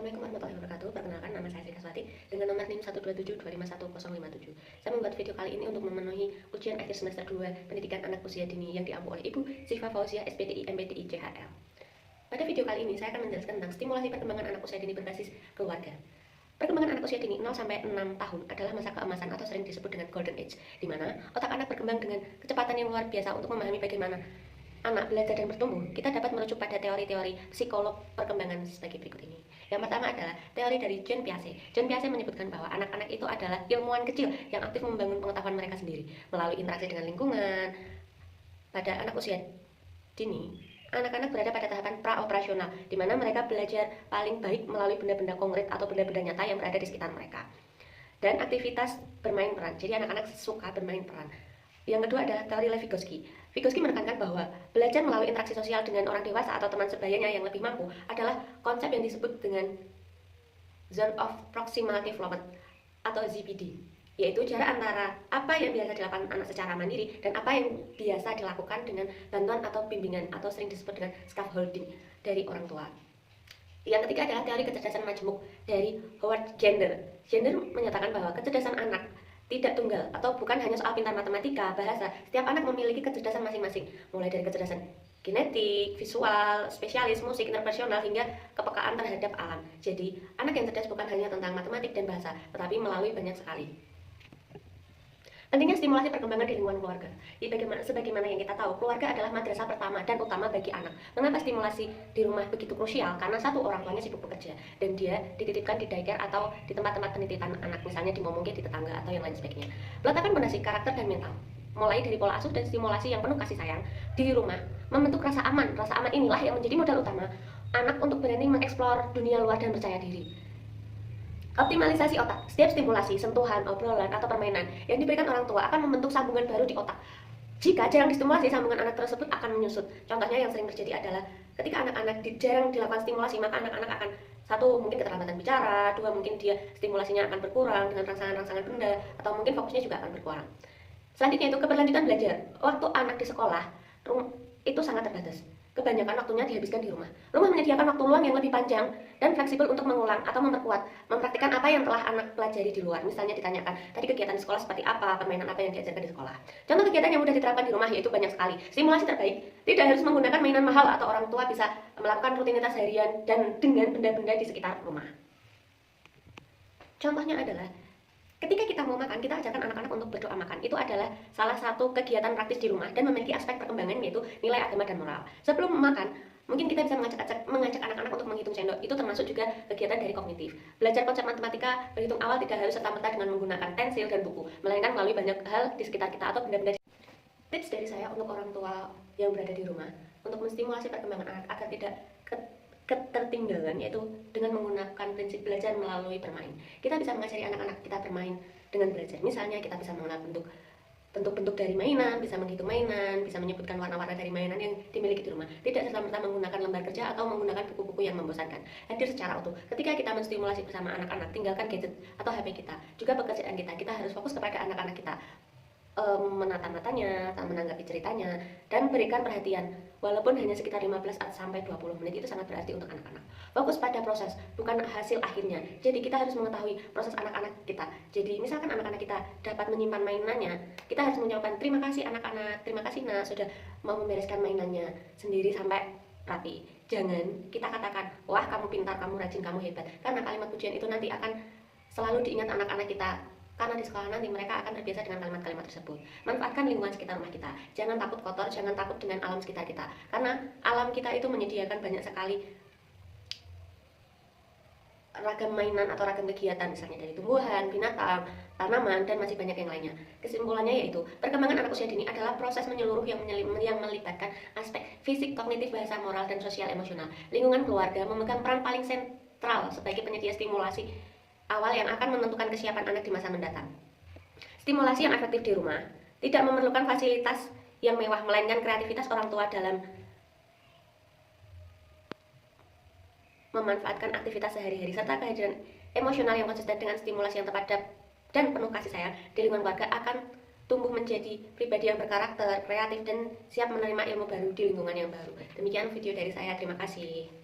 Assalamualaikum warahmatullahi wabarakatuh. Perkenalkan, nama saya Sri Kaswati dengan nomor NIM 127251057. Saya membuat video kali ini untuk memenuhi ujian akhir semester 2 Pendidikan Anak Usia Dini yang diampu oleh Ibu Syifa Fauzia, SPDI, MPDI, CHL. Pada video kali ini saya akan menjelaskan tentang stimulasi perkembangan anak usia dini berbasis keluarga. Perkembangan anak usia dini 0 sampai 6 tahun adalah masa keemasan atau sering disebut dengan golden age, di mana otak anak berkembang dengan kecepatan yang luar biasa. Untuk memahami bagaimana anak belajar dan bertumbuh, kita dapat merujuk pada teori-teori psikolog perkembangan sebagai berikut ini. Yang pertama adalah teori dari Jean Piaget. Jean Piaget menyebutkan bahwa anak-anak itu adalah ilmuwan kecil yang aktif membangun pengetahuan mereka sendiri melalui interaksi dengan lingkungan. Pada anak usia dini, anak-anak berada pada tahapan pra-operasional, di mana mereka belajar paling baik melalui benda-benda konkret atau benda-benda nyata yang berada di sekitar mereka. Dan aktivitas bermain peran, jadi anak-anak suka bermain peran. Yang kedua adalah teori Levi-Vygotsky. Vygotsky menekankan bahwa belajar melalui interaksi sosial dengan orang dewasa atau teman sebayanya yang lebih mampu adalah konsep yang disebut dengan Zone of Proximal Development atau ZPD, yaitu jarak antara apa yang biasa dilakukan anak secara mandiri dan apa yang biasa dilakukan dengan bantuan atau bimbingan atau sering disebut dengan scaffolding dari orang tua. Yang ketiga adalah teori kecerdasan majemuk dari Howard Gardner. Gardner menyatakan bahwa kecerdasan anak tidak tunggal atau bukan hanya soal pintar matematika, bahasa. Setiap anak memiliki kecerdasan masing-masing, mulai dari kecerdasan genetik, visual, spesialis, musik, interpersonal, hingga kepekaan terhadap alam. Jadi, anak yang cerdas bukan hanya tentang matematik dan bahasa, tetapi melalui banyak sekali. Pentingnya stimulasi perkembangan di lingkungan keluarga. Sebagaimana yang kita tahu, keluarga adalah madrasah pertama dan utama bagi anak. Mengapa stimulasi di rumah begitu krusial? Karena satu, orang tuanya sibuk bekerja dan dia dititipkan di daycare atau di tempat-tempat penitipan anak, misalnya di momongke, di tetangga, atau yang lain sebagainya. Peletakan fondasi karakter dan mental, mulai dari pola asuh dan stimulasi yang penuh kasih sayang di rumah, membentuk rasa aman. Rasa aman inilah yang menjadi modal utama anak untuk berani mengeksplor dunia luar dan percaya diri. Optimalisasi otak. Setiap stimulasi, sentuhan, obrolan, atau permainan yang diberikan orang tua akan membentuk sambungan baru di otak. Jika jarang distimulasi, sambungan anak tersebut akan menyusut. Contohnya yang sering terjadi adalah ketika anak-anak jarang dilakukan stimulasi, maka anak-anak akan, satu, mungkin keterlambatan bicara, dua, mungkin dia stimulasinya akan berkurang dengan rangsangan-rangsangan benda, atau mungkin fokusnya juga akan berkurang. Selanjutnya itu keberlanjutan belajar. Waktu anak di sekolah itu sangat terbatas. Kebanyakan waktunya dihabiskan di rumah. Rumah menyediakan waktu luang yang lebih panjang dan fleksibel untuk mengulang atau memperkuat, mempraktikkan apa yang telah anak pelajari di luar. Misalnya ditanyakan, tadi kegiatan di sekolah seperti apa, permainan apa yang diajarkan di sekolah. Contoh kegiatan yang mudah diterapkan di rumah yaitu banyak sekali. Stimulasi terbaik tidak harus menggunakan mainan mahal, atau orang tua bisa melakukan rutinitas harian dan dengan benda-benda di sekitar rumah. Contohnya adalah ketika kita mau makan, kita ajarkan anak-anak untuk berdoa makan. Itu adalah salah satu kegiatan praktis di rumah dan memiliki aspek perkembangan, yaitu nilai agama dan moral. Sebelum makan, mungkin kita bisa mengajak anak-anak untuk menghitung sendok. Itu termasuk juga kegiatan dari kognitif. Belajar konsep matematika, berhitung awal tidak harus serta-merta dengan menggunakan pensil dan buku, melainkan melalui banyak hal di sekitar kita atau benda-benda. Tips dari saya untuk orang tua yang berada di rumah untuk menstimulasi perkembangan anak agar tidak ketertinggalan, yaitu dengan menggunakan prinsip belajar melalui bermain. Kita bisa mengajari anak-anak kita bermain dengan belajar. Misalnya kita bisa mengenal bentuk-bentuk dari mainan, bisa menghitung mainan, bisa menyebutkan warna-warna dari mainan yang dimiliki di rumah. Tidak serta-merta menggunakan lembar kerja atau menggunakan buku-buku yang membosankan. Hadir secara utuh. Ketika kita menstimulasi bersama anak-anak, tinggalkan gadget atau HP kita. Juga pekerjaan kita. Kita harus fokus kepada anak-anak kita, menata matanya, menanggapi ceritanya, dan berikan perhatian. Walaupun hanya sekitar 15-20 menit, itu sangat berarti untuk anak-anak. Fokus pada proses, bukan hasil akhirnya. Jadi kita harus mengetahui proses anak-anak kita. Jadi misalkan anak-anak kita dapat menyimpan mainannya, kita harus mengucapkan terima kasih anak-anak, terima kasih nak sudah mau membereskan mainannya sendiri sampai rapi. Jangan kita katakan, wah kamu pintar, kamu rajin, kamu hebat. Karena kalimat pujian itu nanti akan selalu diingat anak-anak kita. Karena di sekolah nanti mereka akan terbiasa dengan kalimat-kalimat tersebut. Manfaatkan lingkungan sekitar rumah kita. Jangan takut kotor, jangan takut dengan alam sekitar kita. Karena alam kita itu menyediakan banyak sekali ragam mainan atau ragam kegiatan, misalnya dari tumbuhan, binatang, tanaman, dan masih banyak yang lainnya. Kesimpulannya yaitu, perkembangan anak usia dini adalah proses menyeluruh yang melibatkan aspek fisik, kognitif, bahasa, moral, dan sosial emosional. Lingkungan keluarga memegang peran paling sentral sebagai penyedia stimulasi awal yang akan menentukan kesiapan anak di masa mendatang. Stimulasi yang efektif di rumah tidak memerlukan fasilitas yang mewah, melainkan kreativitas orang tua dalam memanfaatkan aktivitas sehari-hari, serta kehadiran emosional yang konsisten dengan stimulasi yang tepat dan penuh kasih sayang di lingkungan keluarga akan tumbuh menjadi pribadi yang berkarakter, kreatif, dan siap menerima ilmu baru di lingkungan yang baru. Demikian video dari saya, terima kasih.